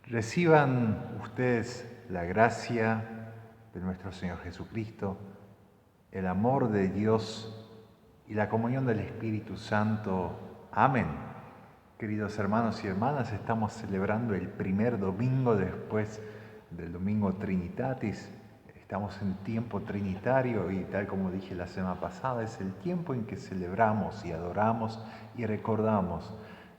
Reciban ustedes la gracia de nuestro Señor Jesucristo, el amor de Dios y la comunión del Espíritu Santo. Amén. Queridos hermanos y hermanas, estamos celebrando el primer domingo después del domingo Trinitatis. Estamos en tiempo trinitario y tal como dije la semana pasada, es el tiempo en que celebramos y adoramos y recordamos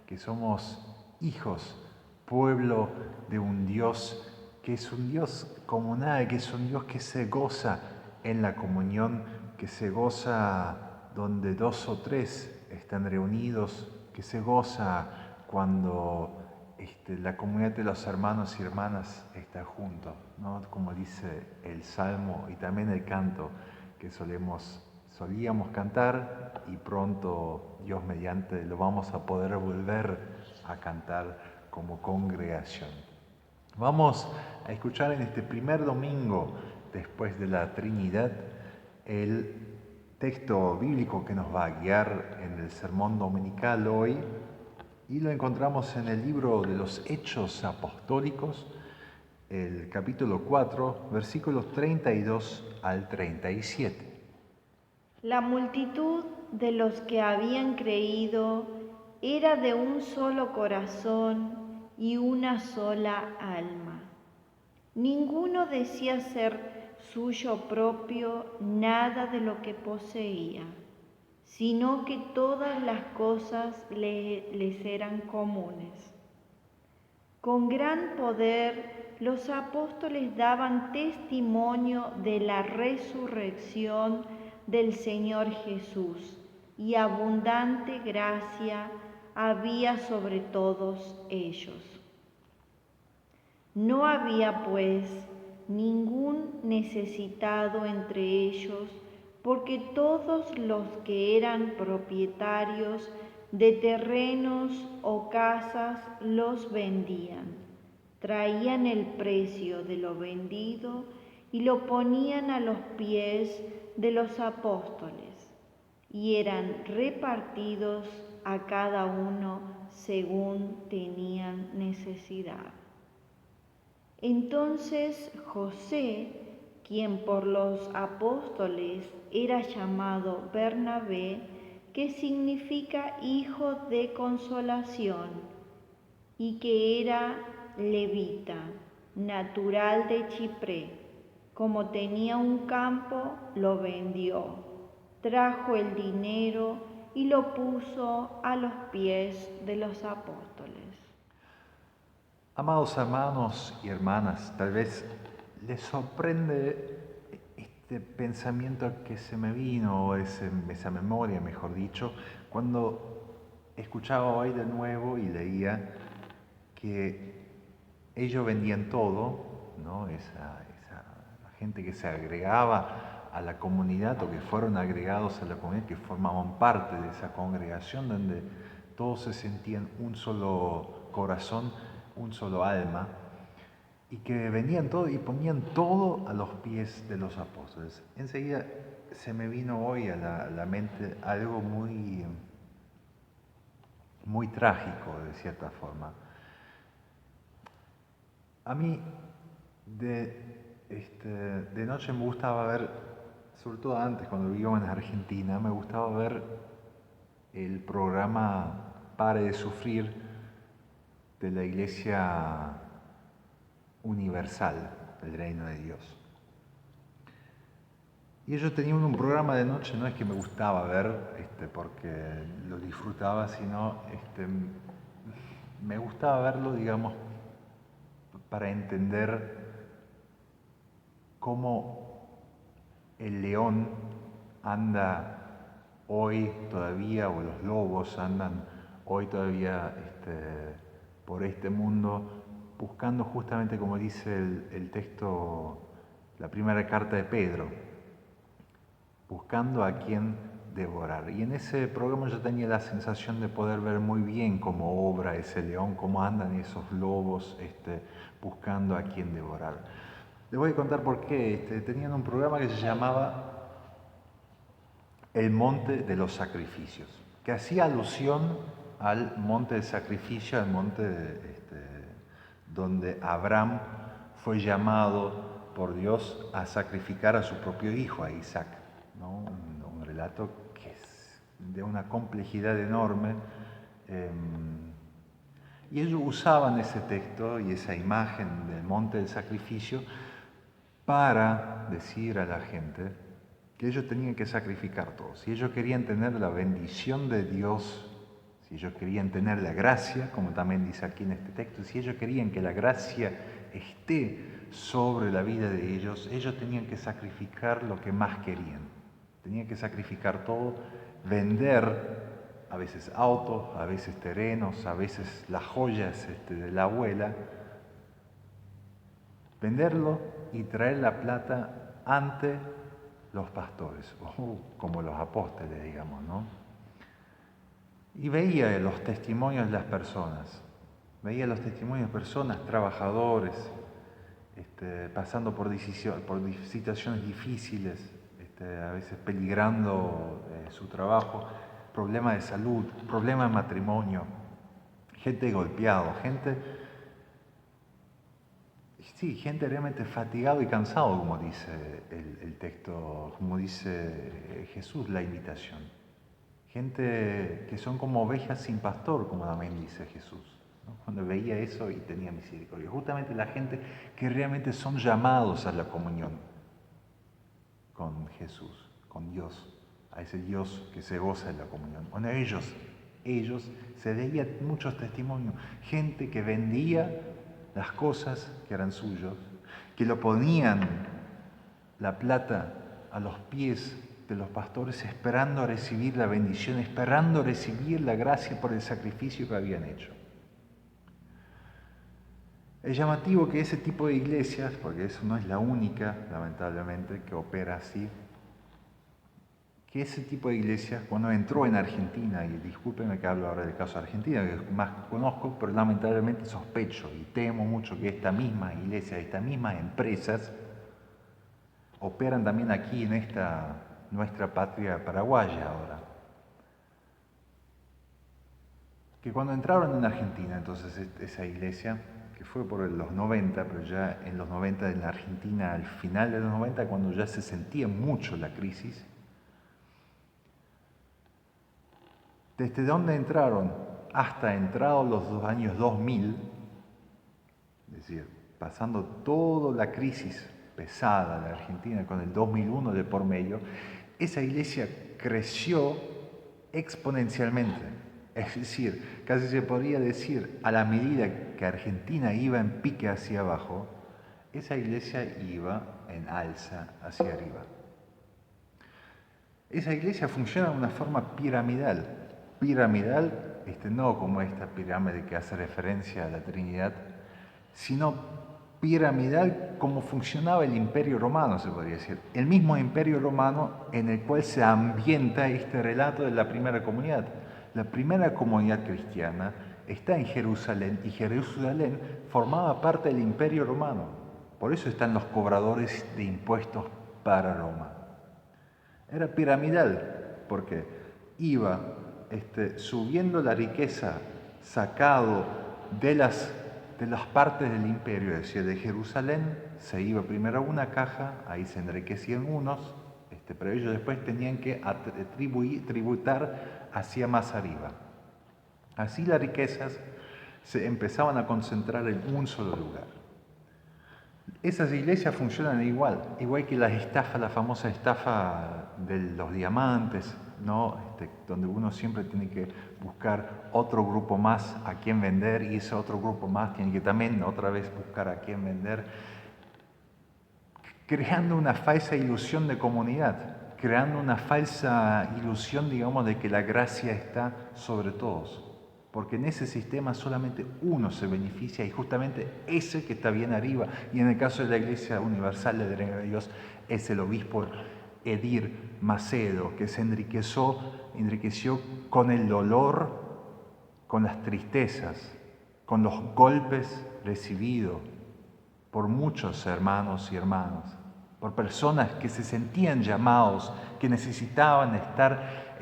que somos hijos, pueblo de un Dios que es un Dios comunal, que es un Dios que se goza en la comunión, que se goza donde dos o tres están reunidos, que se goza cuando la comunidad de los hermanos y hermanas está junto, ¿no? Como dice el Salmo y también el canto que solíamos cantar y pronto, Dios mediante, lo vamos a poder volver a cantar como congregación. Vamos a escuchar en este primer domingo después de la Trinidad el texto bíblico que nos va a guiar en el sermón dominical hoy y lo encontramos en el libro de los Hechos Apostólicos, el capítulo 4, versículos 32 al 37. La multitud de los que habían creído era de un solo corazón y una sola alma. Ninguno decía ser suyo propio nada de lo que poseía, sino que todas las cosas les eran comunes. Con gran poder los apóstoles daban testimonio de la resurrección del Señor Jesús, y abundante gracia había sobre todos ellos. No había, pues, ningún necesitado entre ellos, porque todos los que eran propietarios de terrenos o casas los vendían, traían el precio de lo vendido y lo ponían a los pies de los apóstoles, y eran repartidos a cada uno según tenían necesidad. Entonces José, quien por los apóstoles era llamado Bernabé, que significa hijo de consolación, y que era levita, natural de Chipre, como tenía un campo, lo vendió, trajo el dinero y lo puso a los pies de los apóstoles. Amados hermanos y hermanas, tal vez les sorprende este pensamiento que se me vino, o esa memoria, mejor dicho, cuando escuchaba hoy de nuevo y leía que ellos vendían todo, ¿no? La gente que se agregaba a la comunidad o que fueron agregados a la comunidad, que formaban parte de esa congregación donde todos se sentían un solo corazón, un solo alma, y que vendían todo y ponían todo a los pies de los apóstoles. Enseguida se me vino hoy a la mente algo muy trágico, de cierta forma. A mí de noche me gustaba ver, sobre todo antes cuando vivía en Argentina, me gustaba ver el programa Pare de Sufrir de la Iglesia Universal del Reino de Dios. Y ellos tenían un programa de noche, no es que me gustaba ver porque lo disfrutaba, sino me gustaba verlo, digamos, para entender cómo el león anda hoy todavía, o los lobos andan hoy todavía por este mundo, buscando justamente, como dice el texto, la primera carta de Pedro, buscando a quien devorar. Y en ese programa yo tenía la sensación de poder ver muy bien cómo obra ese león, cómo andan esos lobos buscando a quien devorar. Les voy a contar por qué. Tenían un programa que se llamaba El Monte de los Sacrificios, que hacía alusión al monte de sacrificio, al monte donde Abraham fue llamado por Dios a sacrificar a su propio hijo, a Isaac, ¿no? Un relato que es de una complejidad enorme. Y ellos usaban ese texto y esa imagen del monte del sacrificio para decir a la gente que ellos tenían que sacrificar todo. Si ellos querían tener la bendición de Dios, si ellos querían tener la gracia, como también dice aquí en este texto, si ellos querían que la gracia esté sobre la vida de ellos tenían que sacrificar lo que más querían. Tenían que sacrificar todo, vender a veces autos, a veces terrenos, a veces las joyas de la abuela, venderlo y traer la plata ante los pastores, o como los apóstoles, digamos, ¿no? Y veía los testimonios de las personas, trabajadores, pasando por situaciones difíciles, a veces peligrando su trabajo, problemas de salud, problemas de matrimonio, gente golpeada, gente realmente fatigado y cansado, como dice el texto, como dice Jesús, la invitación. Gente que son como ovejas sin pastor, como también dice Jesús, ¿no? Cuando veía eso y tenía misericordia. Justamente la gente que realmente son llamados a la comunión con Jesús, con Dios, a ese Dios que se goza de la comunión. Bueno, ellos se veía muchos testimonios, gente que vendía las cosas que eran suyos, que lo ponían la plata a los pies de los pastores esperando recibir la bendición, esperando recibir la gracia por el sacrificio que habían hecho. Es llamativo que ese tipo de iglesias, porque eso no es la única, lamentablemente, que opera así, que ese tipo de iglesias, cuando entró en Argentina, y discúlpenme que hablo ahora del caso de Argentina, que más conozco, pero lamentablemente sospecho y temo mucho que esta misma iglesia, estas mismas empresas, operan también aquí en nuestra patria paraguaya ahora. Que cuando entraron en Argentina, entonces esa iglesia, que fue por los 90, pero ya en los 90 en la Argentina, al final de los 90, cuando ya se sentía mucho la crisis, desde donde entraron hasta entrados los años 2000, es decir, pasando toda la crisis pesada de Argentina con el 2001 de por medio, esa iglesia creció exponencialmente. Es decir, casi se podría decir, a la medida que Argentina iba en pique hacia abajo, esa iglesia iba en alza hacia arriba. Esa iglesia funciona de una forma piramidal, no como esta pirámide que hace referencia a la Trinidad, sino piramidal como funcionaba el Imperio Romano, se podría decir. El mismo Imperio Romano en el cual se ambienta este relato de la primera comunidad. La primera comunidad cristiana está en Jerusalén y Jerusalén formaba parte del Imperio Romano. Por eso están los cobradores de impuestos para Roma. Era piramidal porque iba subiendo la riqueza sacado de las partes del imperio, es decir, de Jerusalén, se iba primero a una caja, ahí se enriquecían unos, pero ellos después tenían que tributar hacia más arriba. Así las riquezas se empezaban a concentrar en un solo lugar. Esas iglesias funcionan igual que las estafas, la famosa estafa de los diamantes, ¿no? Donde uno siempre tiene que buscar otro grupo más a quien vender y ese otro grupo más tiene que también otra vez buscar a quien vender, creando una falsa ilusión de comunidad, creando una falsa ilusión, digamos, de que la gracia está sobre todos. Porque en ese sistema solamente uno se beneficia y justamente ese que está bien arriba. Y en el caso de la Iglesia Universal del Reino de Dios es el obispo Edir Macedo, que se enriqueció con el dolor, con las tristezas, con los golpes recibidos por muchos hermanos y hermanas, por personas que se sentían llamados, que necesitaban estar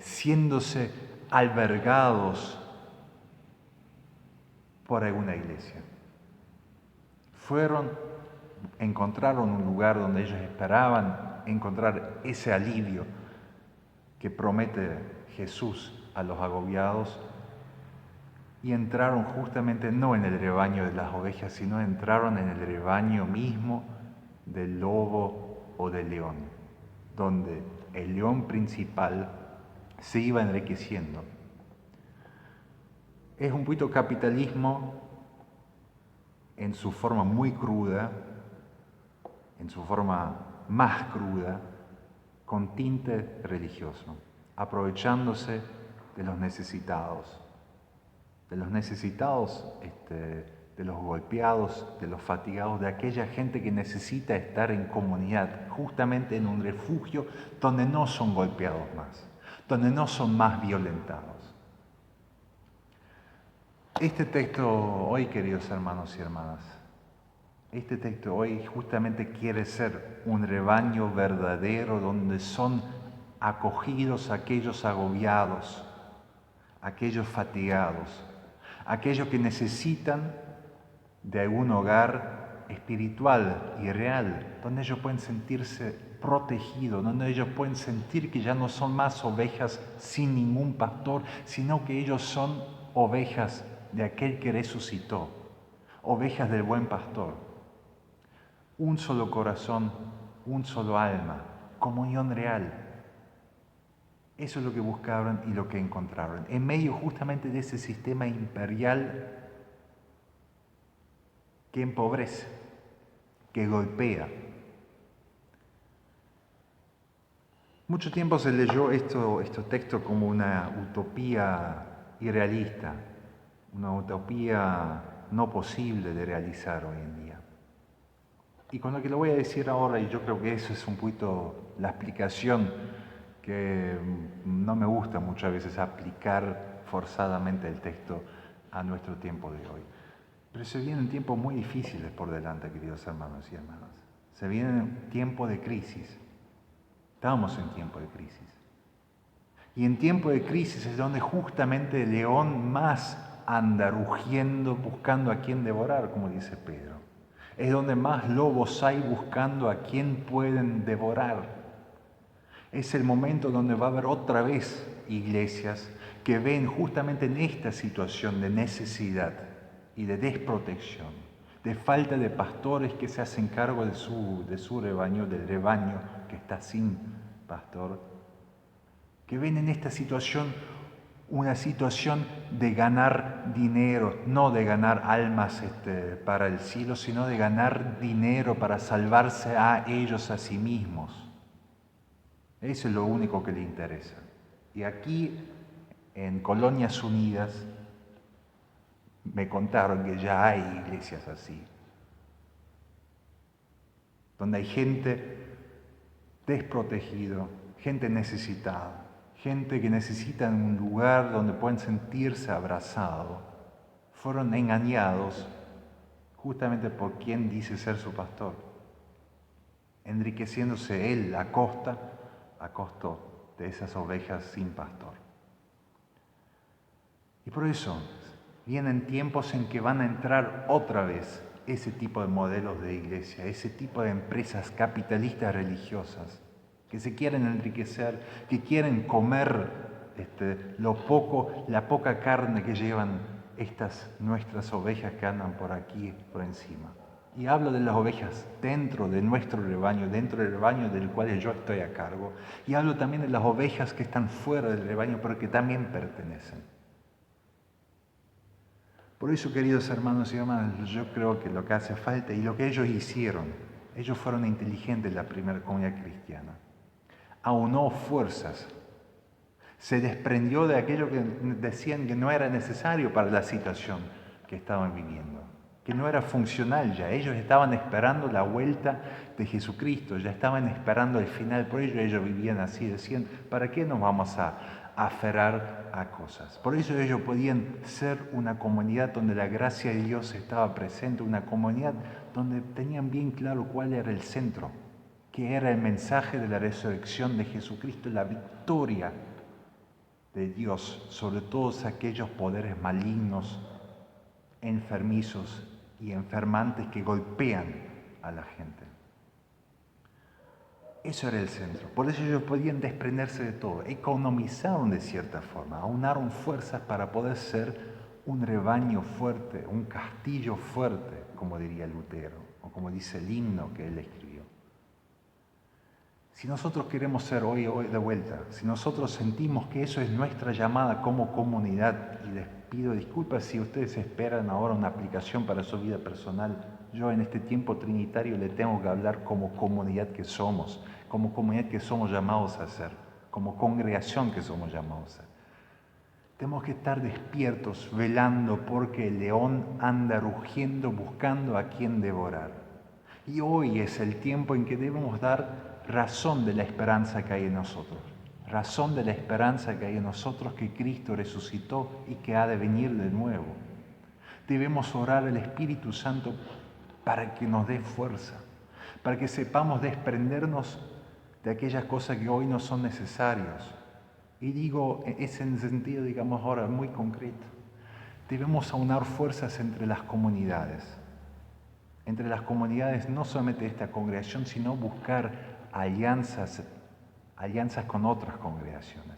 siéndose albergados por alguna iglesia. Encontraron un lugar donde ellos esperaban encontrar ese alivio que promete Jesús a los agobiados, y entraron justamente no en el rebaño de las ovejas, sino entraron en el rebaño mismo del lobo o del león, donde el león principal se iba enriqueciendo. Es un poquito capitalismo en su forma muy cruda, en su forma más cruda, con tinte religioso, aprovechándose de los necesitados, de los golpeados, de los fatigados, de aquella gente que necesita estar en comunidad, justamente en un refugio donde no son golpeados más, donde no son más violentados. Este texto hoy, queridos hermanos y hermanas, este texto hoy justamente quiere ser un rebaño verdadero donde son acogidos aquellos agobiados, aquellos fatigados, aquellos que necesitan de algún hogar espiritual y real, donde ellos pueden sentirse protegidos, donde ellos pueden sentir que ya no son más ovejas sin ningún pastor, sino que ellos son ovejas de aquel que resucitó, ovejas del buen pastor. Un solo corazón, un solo alma, comunión real. Eso es lo que buscaron y lo que encontraron, en medio justamente de ese sistema imperial que empobrece, que golpea. Mucho tiempo se leyó estos textos como una utopía irrealista, una utopía no posible de realizar hoy en día. Y con lo que lo voy a decir ahora, y yo creo que eso es un poquito la explicación que no me gusta muchas veces aplicar forzadamente el texto a nuestro tiempo de hoy. Pero se vienen tiempos muy difíciles por delante, queridos hermanos y hermanas. Se vienen tiempos de crisis. Estamos en tiempo de crisis. Y en tiempo de crisis es donde justamente el león más anda rugiendo, buscando a quien devorar, como dice Pedro. Es donde más lobos hay buscando a quien pueden devorar. Es el momento donde va a haber otra vez iglesias que ven justamente en esta situación de necesidad y de desprotección, de falta de pastores que se hacen cargo de su rebaño, del rebaño que está sin pastor, que ven en esta situación una situación de ganar dinero, no de ganar almas para el cielo, sino de ganar dinero para salvarse a ellos a sí mismos. Eso es lo único que le interesa. Y aquí, en Colonias Unidas, me contaron que ya hay iglesias así, donde hay gente desprotegida, gente necesitada, gente que necesita un lugar donde pueden sentirse abrazados. Fueron engañados justamente por quien dice ser su pastor, enriqueciéndose él a costo de esas ovejas sin pastor. Y por eso vienen tiempos en que van a entrar otra vez ese tipo de modelos de iglesia, ese tipo de empresas capitalistas religiosas que se quieren enriquecer, que quieren comer la poca carne que llevan estas nuestras ovejas que andan por aquí, por encima. Y hablo de las ovejas dentro de nuestro rebaño, dentro del rebaño del cual yo estoy a cargo. Y hablo también de las ovejas que están fuera del rebaño, pero que también pertenecen. Por eso, queridos hermanos y hermanas, yo creo que lo que hace falta y lo que ellos hicieron, ellos fueron inteligentes en la primera comunidad cristiana. Aunó fuerzas, se desprendió de aquello que decían que no era necesario para la situación que estaban viviendo, que no era funcional ya. Ellos estaban esperando la vuelta de Jesucristo, ya estaban esperando el final. Por ello ellos vivían así, decían, ¿para qué nos vamos a aferrar a cosas? Por eso ellos podían ser una comunidad donde la gracia de Dios estaba presente, una comunidad donde tenían bien claro cuál era el centro, que era el mensaje de la resurrección de Jesucristo, la victoria de Dios sobre todos aquellos poderes malignos, enfermizos y enfermantes que golpean a la gente. Eso era el centro. Por eso ellos podían desprenderse de todo. Economizaron de cierta forma, aunaron fuerzas para poder ser un rebaño fuerte, un castillo fuerte, como diría Lutero, o como dice el himno que él escribió. Si nosotros queremos ser hoy de vuelta, si nosotros sentimos que eso es nuestra llamada como comunidad, y les pido disculpas si ustedes esperan ahora una aplicación para su vida personal, yo en este tiempo trinitario le tengo que hablar como comunidad que somos, como comunidad que somos llamados a ser, como congregación que somos llamados a ser. Tenemos que estar despiertos, velando, porque el león anda rugiendo, buscando a quien devorar. Y hoy es el tiempo en que debemos dar razón de la esperanza que hay en nosotros, razón de la esperanza que hay en nosotros, que Cristo resucitó y que ha de venir de nuevo. Debemos orar al Espíritu Santo para que nos dé fuerza, para que sepamos desprendernos de aquellas cosas que hoy no son necesarias. Y digo, es en sentido, digamos ahora, muy concreto. Debemos aunar fuerzas entre las comunidades no solamente de esta congregación, sino buscar alianzas con otras congregaciones.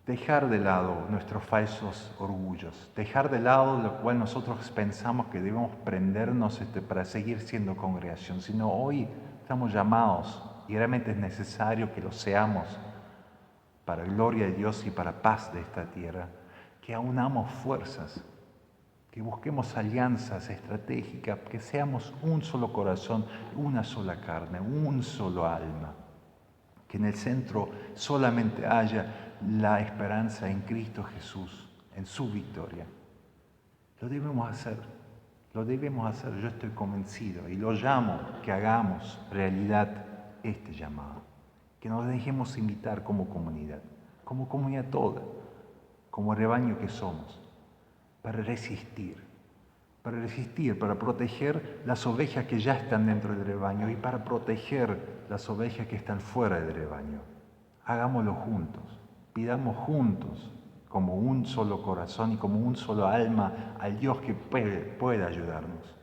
Dejar de lado nuestros falsos orgullos, dejar de lado lo cual nosotros pensamos que debemos prendernos para seguir siendo congregación, sino hoy estamos llamados, y realmente es necesario que lo seamos, para gloria de Dios y para paz de esta tierra, que aunamos fuerzas, que busquemos alianzas estratégicas, que seamos un solo corazón, una sola carne, un solo alma, que en el centro solamente haya la esperanza en Cristo Jesús, en su victoria. Lo debemos hacer, yo estoy convencido y lo llamo que hagamos realidad este llamado, que nos dejemos invitar como comunidad toda, como rebaño que somos, para resistir, para proteger las ovejas que ya están dentro del rebaño y para proteger las ovejas que están fuera del rebaño. Hagámoslo juntos, pidamos juntos como un solo corazón y como un solo alma al Dios que puede ayudarnos,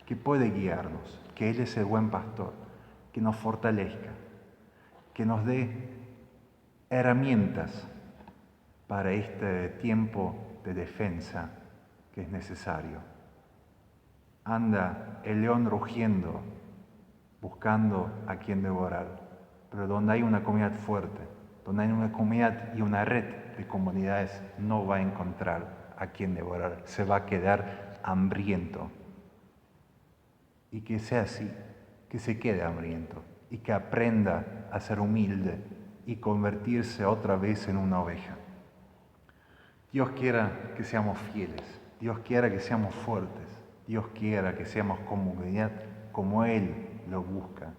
que puede guiarnos, que Él es el buen pastor, que nos fortalezca, que nos dé herramientas para este tiempo de defensa que es necesario. Anda el león rugiendo, buscando a quien devorar, pero donde hay una comunidad fuerte, donde hay una comunidad y una red de comunidades, no va a encontrar a quien devorar, se va a quedar hambriento. Y que sea así, que se quede hambriento y que aprenda a ser humilde y convertirse otra vez en una oveja. Dios quiera que seamos fieles, Dios quiera que seamos fuertes, Dios quiera que seamos comunidad como Él lo busca.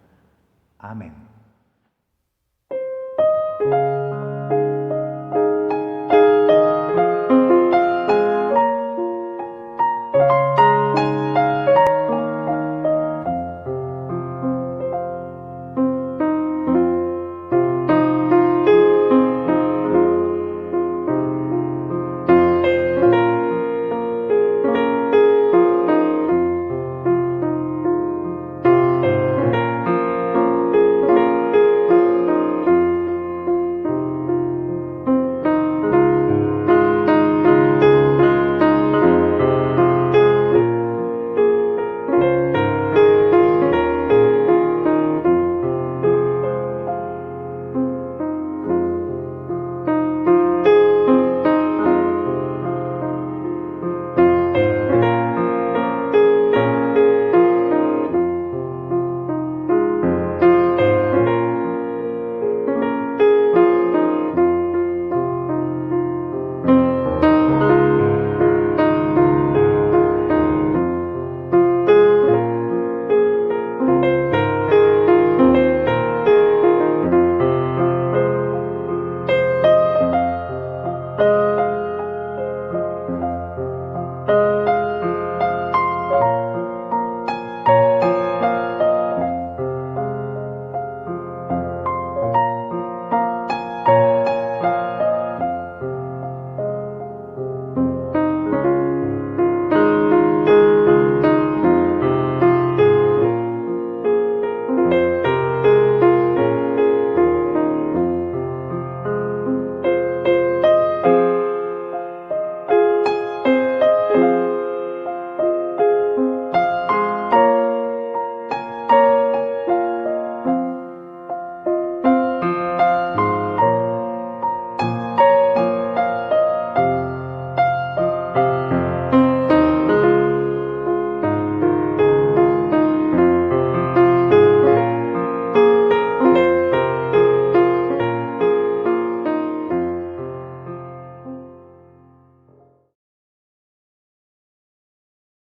Amén.